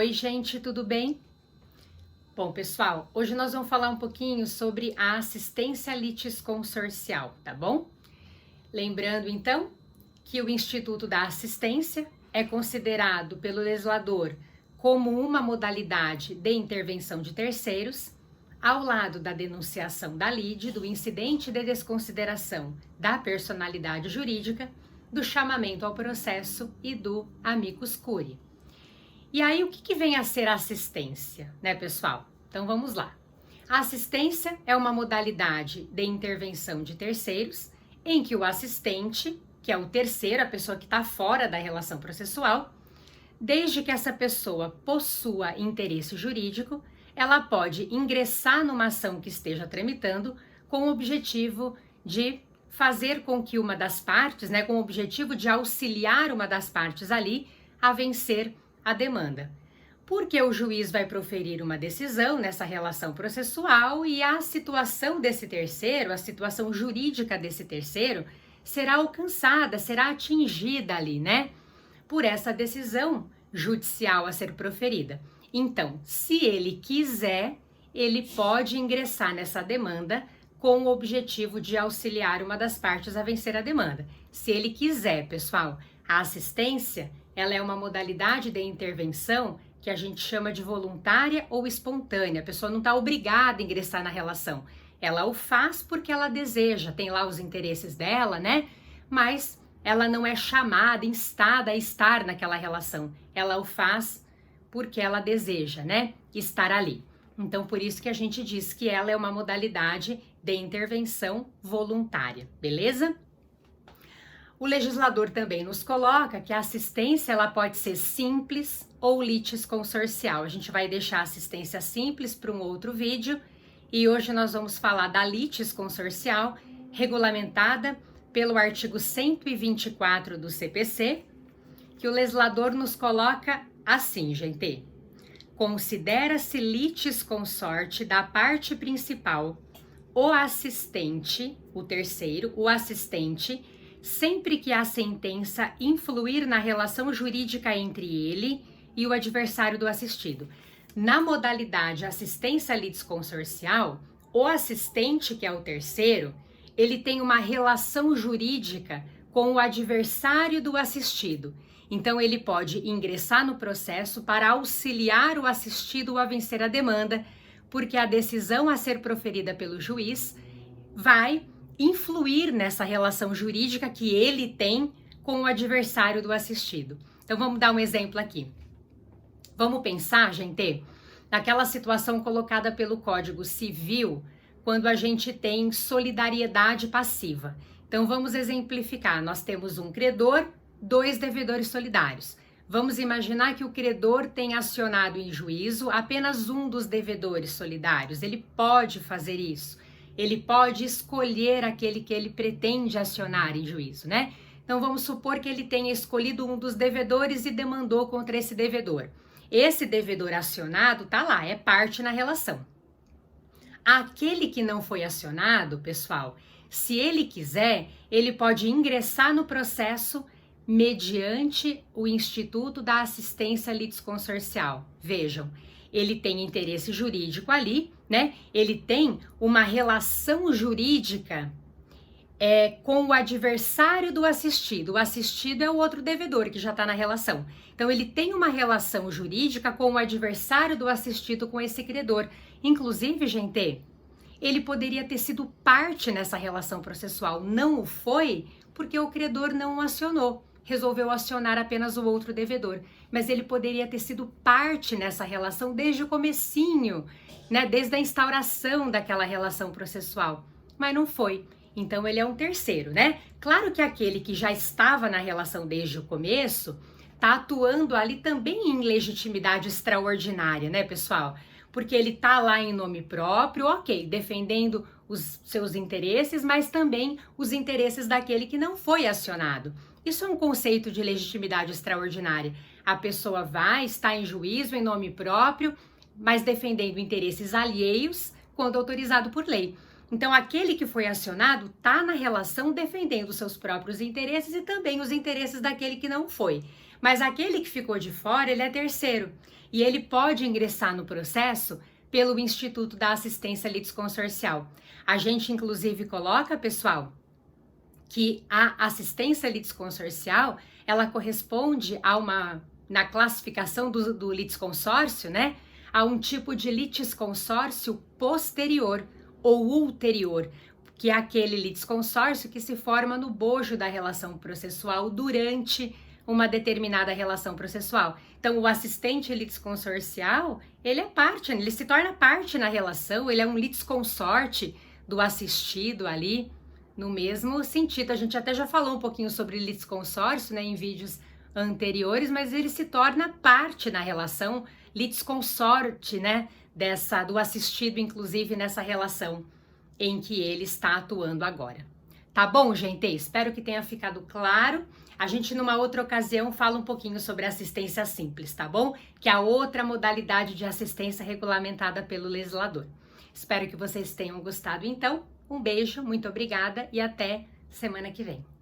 Oi, gente, tudo bem? Bom, pessoal, hoje nós vamos falar um pouquinho sobre a assistência litisconsorcial, tá bom? Lembrando, então, que o Instituto da Assistência é considerado pelo legislador como uma modalidade de intervenção de terceiros, ao lado da denunciação da lide, do incidente de desconsideração da personalidade jurídica, do chamamento ao processo e do amicus curiae. E aí, o que vem a ser a assistência, né, pessoal? Então, vamos lá. A assistência é uma modalidade de intervenção de terceiros em que o assistente, que é o terceiro, a pessoa que está fora da relação processual, desde que essa pessoa possua interesse jurídico, ela pode ingressar numa ação que esteja tramitando com o objetivo de fazer com que uma das partes, né, com o objetivo de auxiliar uma das partes ali a vencer a demanda. Porque o juiz vai proferir uma decisão nessa relação processual e a situação desse terceiro, a situação jurídica desse terceiro, será alcançada, será atingida ali, né? Por essa decisão judicial a ser proferida. Então, se ele quiser, ele pode ingressar nessa demanda com o objetivo de auxiliar uma das partes a vencer a demanda. Se ele quiser, pessoal, a assistência, ela é uma modalidade de intervenção que a gente chama de voluntária ou espontânea. A pessoa não está obrigada a ingressar na relação. Ela o faz porque ela deseja, tem lá os interesses dela, né? Mas ela não é chamada, instada a estar naquela relação. Ela o faz porque ela deseja, né? Estar ali. Então, por isso que a gente diz que ela é uma modalidade de intervenção voluntária, beleza? O legislador também nos coloca que a assistência ela pode ser simples ou litisconsorcial. A gente vai deixar a assistência simples para um outro vídeo e hoje nós vamos falar da litisconsorcial, regulamentada pelo artigo 124 do CPC, que o legislador nos coloca assim, gente. Considera-se litisconsorte da parte principal o assistente, o terceiro, o assistente, sempre que a sentença influir na relação jurídica entre ele e o adversário do assistido. Na modalidade assistência litisconsorcial, o assistente, que é o terceiro, ele tem uma relação jurídica com o adversário do assistido. Então, ele pode ingressar no processo para auxiliar o assistido a vencer a demanda, porque a decisão a ser proferida pelo juiz vai influir nessa relação jurídica que ele tem com o adversário do assistido. Então, vamos dar um exemplo aqui. Vamos pensar, gente, naquela situação colocada pelo Código Civil, quando a gente tem solidariedade passiva. Então, vamos exemplificar. Nós temos um credor, dois devedores solidários. Vamos imaginar que o credor tem acionado em juízo apenas um dos devedores solidários. Ele pode fazer isso. Ele pode escolher aquele que ele pretende acionar em juízo, né? Então, vamos supor que ele tenha escolhido um dos devedores e demandou contra esse devedor. Esse devedor acionado tá lá, é parte na relação. Aquele que não foi acionado, pessoal, se ele quiser, ele pode ingressar no processo mediante o Instituto da Assistência Litisconsorcial. Vejam, ele tem interesse jurídico ali, né? Ele tem uma relação jurídica com o adversário do assistido. O assistido é o outro devedor que já está na relação. Então, ele tem uma relação jurídica com o adversário do assistido, com esse credor. Inclusive, gente, ele poderia ter sido parte nessa relação processual. Não o foi porque o credor não o acionou. Resolveu acionar apenas o outro devedor. Mas ele poderia ter sido parte nessa relação desde o comecinho, né? Desde a instauração daquela relação processual. Mas não foi. Então, ele é um terceiro, né? Claro que aquele que já estava na relação desde o começo está atuando ali também em legitimidade extraordinária, né, pessoal? Porque ele está lá em nome próprio, ok, defendendo os seus interesses, mas também os interesses daquele que não foi acionado. Isso é um conceito de legitimidade extraordinária. A pessoa vai, está em juízo em nome próprio, mas defendendo interesses alheios quando autorizado por lei. Então, aquele que foi acionado está na relação defendendo seus próprios interesses e também os interesses daquele que não foi. Mas aquele que ficou de fora, ele é terceiro. E ele pode ingressar no processo pelo Instituto da Assistência Litisconsorcial. A gente, inclusive, coloca, pessoal, que a assistência litisconsorcial, ela corresponde a na classificação do litisconsórcio, né? A um tipo de litisconsórcio posterior ou ulterior, que é aquele litisconsórcio que se forma no bojo da relação processual durante uma determinada relação processual. Então, o assistente litisconsorcial, ele se torna parte na relação, ele é um litisconsorte do assistido ali, no mesmo sentido. A gente até já falou um pouquinho sobre litisconsórcio, né, em vídeos anteriores, mas ele se torna parte na relação, litisconsorte, né, do assistido, inclusive nessa relação em que ele está atuando agora. Tá bom, gente? Espero que tenha ficado claro. A gente, numa outra ocasião, fala um pouquinho sobre assistência simples, tá bom? Que é a outra modalidade de assistência regulamentada pelo legislador. Espero que vocês tenham gostado, então. Um beijo, muito obrigada e até semana que vem.